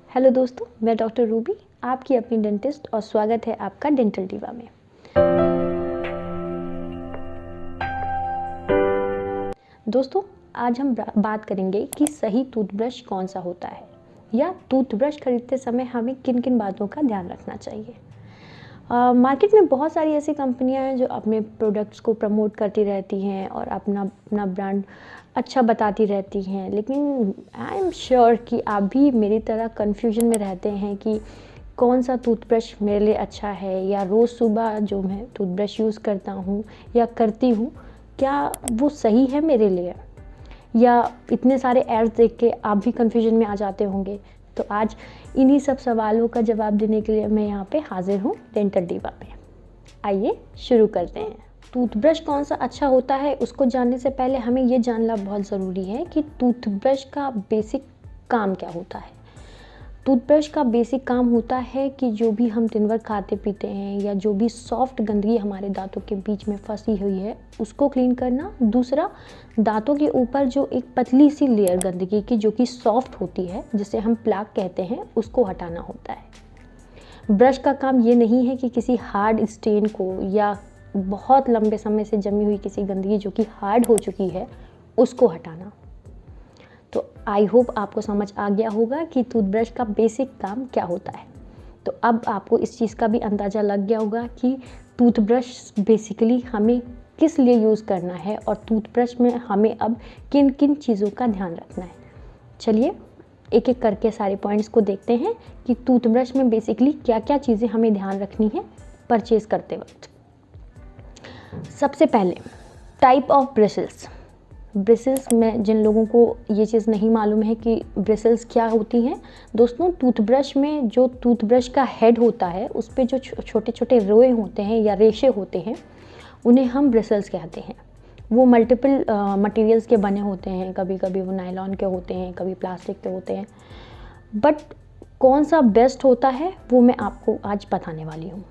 Hello दोस्तों, मैं doctor Ruby, आपकी अपनी डेंटिस्ट, और स्वागत है आपका डेंटल डिवा में। दोस्तों, आज हम बात करेंगे कि सही टूथब्रश कौन सा होता है या टूथब्रश खरीदते समय हमें किन किन बातों का ध्यान रखना चाहिए। मार्केट में बहुत सारी ऐसी कंपनियां हैं जो अपने प्रोडक्ट्स को प्रमोट करती रहती हैं और अपना ब्रांड अच्छा बताती रहती हैं, लेकिन आई एम श्योर कि आप भी मेरी तरह कन्फ्यूजन में रहते हैं कि कौन सा टूथब्रश मेरे लिए अच्छा है, या रोज़ सुबह जो मैं टूथब्रश यूज़ करता हूँ या करती हूँ क्या वो सही है मेरे लिए, या इतने सारे एड्स देख के आप भी कन्फ्यूजन में आ जाते होंगे। तो आज इन्हीं सब सवालों का जवाब देने के लिए मैं यहाँ पे हाजिर हूँ डेंटल डिवा में। आइए शुरू करते हैं। टूथब्रश कौन सा अच्छा होता है उसको जानने से पहले हमें ये जानना बहुत ज़रूरी है कि टूथब्रश का बेसिक काम क्या होता है। टूथब्रश का बेसिक काम होता है कि जो भी हम दिन भर खाते पीते हैं या जो भी सॉफ्ट गंदगी हमारे दांतों के बीच में फंसी हुई है उसको क्लीन करना। दूसरा, दांतों के ऊपर जो एक पतली सी लेयर गंदगी की जो कि सॉफ्ट होती है, जिसे हम प्लाक कहते हैं, उसको हटाना होता है। ब्रश का काम ये नहीं है कि किसी हार्ड स्टेन को या बहुत लंबे समय से जमी हुई किसी गंदगी जो कि हार्ड हो चुकी है उसको हटाना। तो आई होप आपको समझ आ गया होगा कि टूथब्रश का बेसिक काम क्या होता है। तो अब आपको इस चीज़ का भी अंदाज़ा लग गया होगा कि टूथब्रश बेसिकली हमें किस लिए यूज़ करना है और टूथब्रश में हमें अब किन किन चीज़ों का ध्यान रखना है। चलिए एक एक करके सारे पॉइंट्स को देखते हैं कि टूथब्रश में बेसिकली क्या क्या चीज़ें हमें ध्यान रखनी है परचेज़ करते वक्त। सबसे पहले टाइप ऑफ ब्रिसल्स। ब्रिसल्स में जिन लोगों को ये चीज़ नहीं मालूम है कि ब्रिसल्स क्या होती हैं, दोस्तों टूथब्रश में जो टूथब्रश का हेड होता है उस पे जो छोटे छोटे रोए होते हैं या रेशे होते हैं उन्हें हम ब्रिसल्स कहते हैं। वो मल्टीपल मटेरियल्स के बने होते हैं, कभी कभी वो नायलॉन के होते हैं, कभी प्लास्टिक के होते हैं। बट कौन सा बेस्ट होता है वो मैं आपको आज बताने वाली हूँ।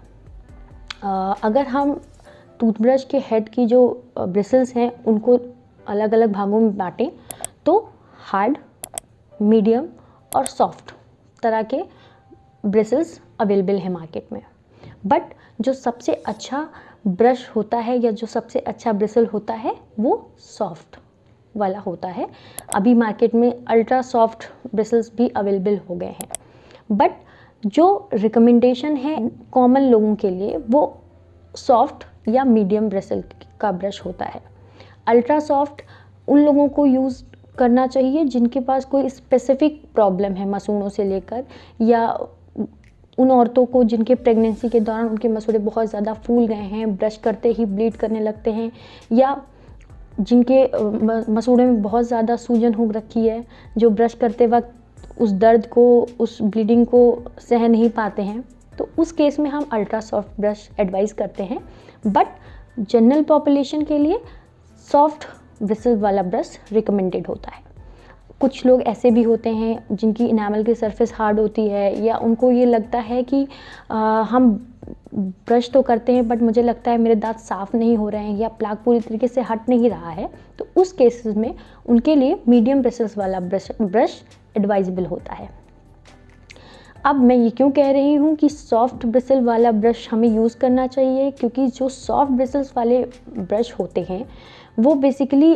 अगर हम टूथब्रश के हेड की जो ब्रिसल्स हैं उनको अलग अलग भागों में बांटें तो हार्ड, मीडियम और सॉफ्ट तरह के ब्रिसल्स अवेलेबल हैं मार्केट में। बट जो सबसे अच्छा ब्रश होता है या जो सबसे अच्छा ब्रिसल होता है वो सॉफ्ट वाला होता है। अभी मार्केट में अल्ट्रा सॉफ्ट ब्रिसल्स भी अवेलेबल हो गए हैं, बट जो रिकमेंडेशन है कॉमन लोगों के लिए वो सॉफ्ट या मीडियम ब्रिसल का ब्रश होता है। अल्ट्रा सॉफ्ट उन लोगों को यूज़ करना चाहिए जिनके पास कोई स्पेसिफिक प्रॉब्लम है मसूड़ों से लेकर, या उन औरतों को जिनके प्रेगनेंसी के दौरान उनके मसूड़े बहुत ज़्यादा फूल गए हैं, ब्रश करते ही ब्लीड करने लगते हैं, या जिनके मसूड़े में बहुत ज़्यादा सूजन हो रखी है, जो ब्रश करते वक्त उस दर्द को, उस ब्लीडिंग को सह नहीं पाते हैं। तो उस केस में हम अल्ट्रा सॉफ्ट ब्रश एडवाइस करते हैं। बट जनरल पॉपुलेशन के लिए सॉफ्ट ब्रिसल वाला ब्रश रिकमेंडेड होता है। कुछ लोग ऐसे भी होते हैं जिनकी इनामल की सरफेस हार्ड होती है, या उनको ये लगता है कि हम ब्रश तो करते हैं बट मुझे लगता है मेरे दांत साफ़ नहीं हो रहे हैं या प्लाक पूरी तरीके से हट नहीं रहा है। तो उस केसेस में उनके लिए मीडियम ब्रिसल्स वाला ब्रश एडवाइजेबल होता है। अब मैं ये क्यों कह रही हूँ कि सॉफ्ट ब्रिसल वाला ब्रश हमें यूज़ करना चाहिए, क्योंकि जो सॉफ्ट ब्रिसल्स वाले ब्रश होते हैं वो बेसिकली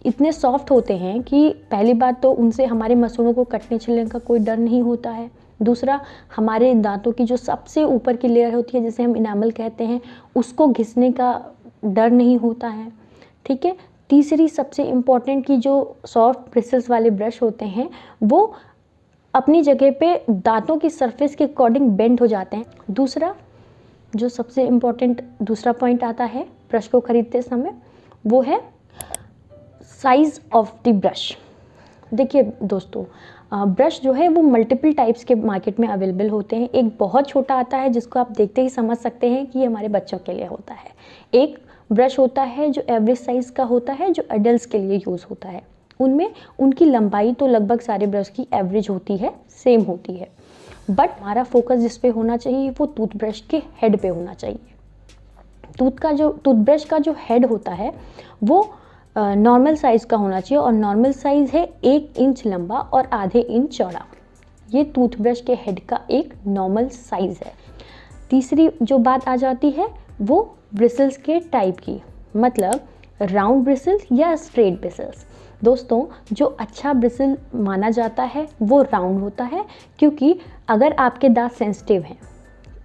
इतने सॉफ्ट होते हैं कि पहली बात तो उनसे हमारे मसूड़ों को कटने छिलने का कोई डर नहीं होता है। दूसरा, हमारे दांतों की जो सबसे ऊपर की लेयर होती है जिसे हम इनामल कहते हैं उसको घिसने का डर नहीं होता है। ठीक है। तीसरी सबसे इम्पॉर्टेंट कि जो सॉफ्ट ब्रिसल्स वाले ब्रश होते हैं वो अपनी जगह पे दांतों की सरफेस के अकॉर्डिंग बेंड हो जाते हैं। दूसरा, जो सबसे इम्पॉर्टेंट दूसरा पॉइंट आता है ब्रश को खरीदते समय, वो है साइज़ ऑफ द ब्रश। देखिए दोस्तों, ब्रश जो है वो मल्टीपल टाइप्स के मार्केट में अवेलेबल होते हैं। एक बहुत छोटा आता है जिसको आप देखते ही समझ सकते हैं कि ये हमारे बच्चों के लिए होता है। एक ब्रश होता है जो एवरेज साइज़ का होता है, जो एडल्ट्स के लिए यूज़ होता है। उनमें उनकी लंबाई तो लगभग सारे ब्रश की एवरेज होती है, सेम होती है। बट हमारा फोकस जिस पे होना चाहिए वो टूथब्रश के हेड पे होना चाहिए। टूथब्रश का जो हेड होता है वो नॉर्मल साइज़ का होना चाहिए, और नॉर्मल साइज़ है 1 इंच लंबा और आधे इंच चौड़ा। ये टूथब्रश के हेड का एक नॉर्मल साइज़ है। तीसरी जो बात आ जाती है वो ब्रिसल्स के टाइप की, मतलब राउंड ब्रिसल्स या स्ट्रेट ब्रिसल्स। दोस्तों, जो अच्छा ब्रिसल माना जाता है वो राउंड होता है, क्योंकि अगर आपके दांत सेंसिटिव हैं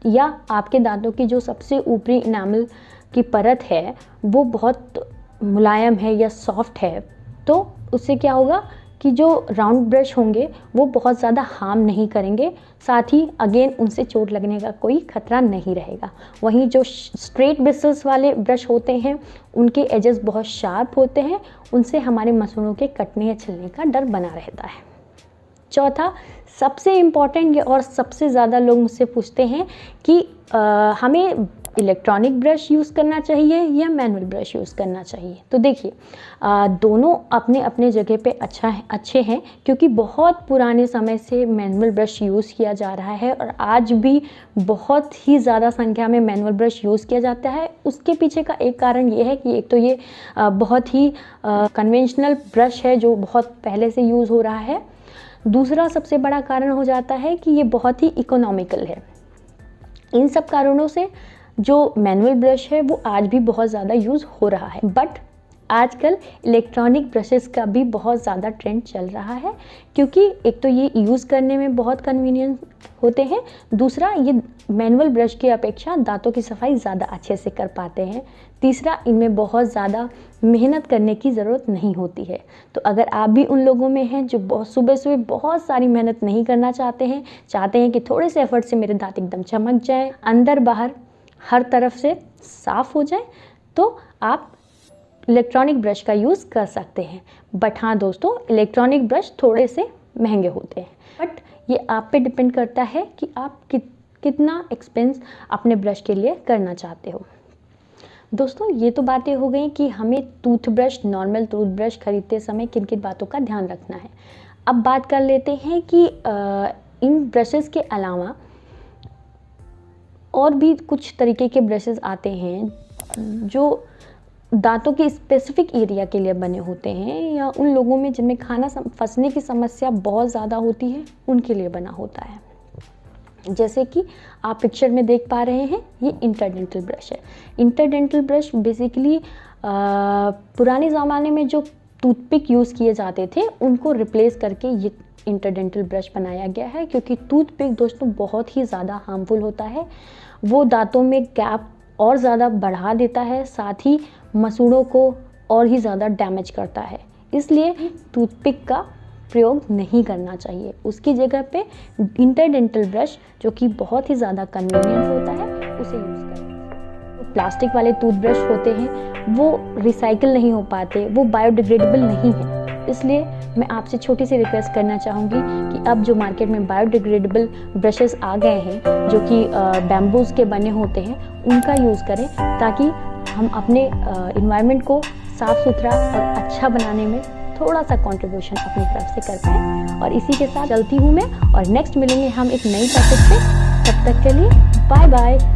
या आपके दांतों की जो सबसे ऊपरी इनामल की परत है वो बहुत मुलायम है या सॉफ्ट है, तो उससे क्या होगा कि जो राउंड ब्रश होंगे वो बहुत ज़्यादा हार्म नहीं करेंगे, साथ ही अगेन उनसे चोट लगने का कोई खतरा नहीं रहेगा। वहीं जो स्ट्रेट ब्रिसल्स वाले ब्रश होते हैं उनके एजेस बहुत शार्प होते हैं, उनसे हमारे मसूड़ों के कटने या छिलने का डर बना रहता है। चौथा, सबसे इम्पॉर्टेंट और सबसे ज़्यादा लोग मुझसे पूछते हैं कि हमें इलेक्ट्रॉनिक ब्रश यूज़ करना चाहिए या मैनुअल ब्रश यूज़ करना चाहिए। तो देखिए, दोनों अपने अपने जगह पे अच्छे हैं, क्योंकि बहुत पुराने समय से मैनुअल ब्रश यूज़ किया जा रहा है और आज भी बहुत ही ज़्यादा संख्या में मैनुअल ब्रश यूज़ किया जाता है। उसके पीछे का एक कारण ये है कि एक तो ये बहुत ही कन्वेंशनल ब्रश है जो बहुत पहले से यूज़ हो रहा है। दूसरा सबसे बड़ा कारण हो जाता है कि ये बहुत ही इकोनॉमिकल है। इन सब कारणों से जो मैनुअल ब्रश है वो आज भी बहुत ज़्यादा यूज़ हो रहा है, बट आजकल इलेक्ट्रॉनिक ब्रशेस का भी बहुत ज़्यादा ट्रेंड चल रहा है, क्योंकि एक तो ये यूज़ करने में बहुत कन्वीनियंट होते हैं, दूसरा ये मैनुअल ब्रश की अपेक्षा दांतों की सफाई ज़्यादा अच्छे से कर पाते हैं, तीसरा इनमें बहुत ज़्यादा मेहनत करने की ज़रूरत नहीं होती है। तो अगर आप भी उन लोगों में हैं जो बहुत सुबह बहुत सारी मेहनत नहीं करना चाहते हैं कि थोड़े से एफर्ट से मेरे दांत एकदम चमक जाए, अंदर बाहर हर तरफ से साफ़ हो जाए, तो आप इलेक्ट्रॉनिक ब्रश का यूज़ कर सकते हैं। बट हाँ दोस्तों, इलेक्ट्रॉनिक ब्रश थोड़े से महंगे होते हैं, बट ये आप पे डिपेंड करता है कि आप कितना एक्सपेंस अपने ब्रश के लिए करना चाहते हो। दोस्तों, ये तो बातें हो गई कि हमें टूथब्रश, नॉर्मल टूथब्रश खरीदते समय किन किन बातों का ध्यान रखना है। अब बात कर लेते हैं कि इन ब्रशेस के अलावा और भी कुछ तरीके के ब्रशेस आते हैं जो दांतों के स्पेसिफिक एरिया के लिए बने होते हैं, या उन लोगों में जिनमें खाना फंसने की समस्या बहुत ज़्यादा होती है उनके लिए बना होता है। जैसे कि आप पिक्चर में देख पा रहे हैं, ये इंटरडेंटल ब्रश है। इंटरडेंटल ब्रश बेसिकली पुराने ज़माने में जो टूथपिक यूज़ किए जाते थे उनको रिप्लेस करके ये इंटरडेंटल ब्रश बनाया गया है, क्योंकि टूथपिक दोस्तों बहुत ही ज़्यादा हार्मफुल होता है। वो दांतों में गैप और ज़्यादा बढ़ा देता है, साथ ही मसूड़ों को और ही ज़्यादा डैमेज करता है। इसलिए टूथपिक का प्रयोग नहीं करना चाहिए, उसकी जगह पे इंटरडेंटल ब्रश जो कि बहुत ही ज़्यादा कन्वीनियंट होता है उसे यूज़ करें। तो प्लास्टिक वाले टूथब्रश होते हैं वो रिसाइकिल नहीं हो पाते, वो बायोडिग्रेडेबल नहीं है। इसलिए मैं आपसे छोटी सी रिक्वेस्ट करना चाहूँगी कि अब जो मार्केट में बायोडिग्रेडेबल ब्रशेस आ गए हैं जो कि बैम्बूज़ के बने होते हैं, उनका यूज़ करें, ताकि हम अपने इन्वायरमेंट को साफ़ सुथरा और अच्छा बनाने में थोड़ा सा कंट्रीब्यूशन अपनी तरफ से कर पाएँ। और इसी के साथ चलती हूँ मैं, और नेक्स्ट मिलेंगे हम एक नई टॉपिक पे। तब तक के लिए बाय बाय।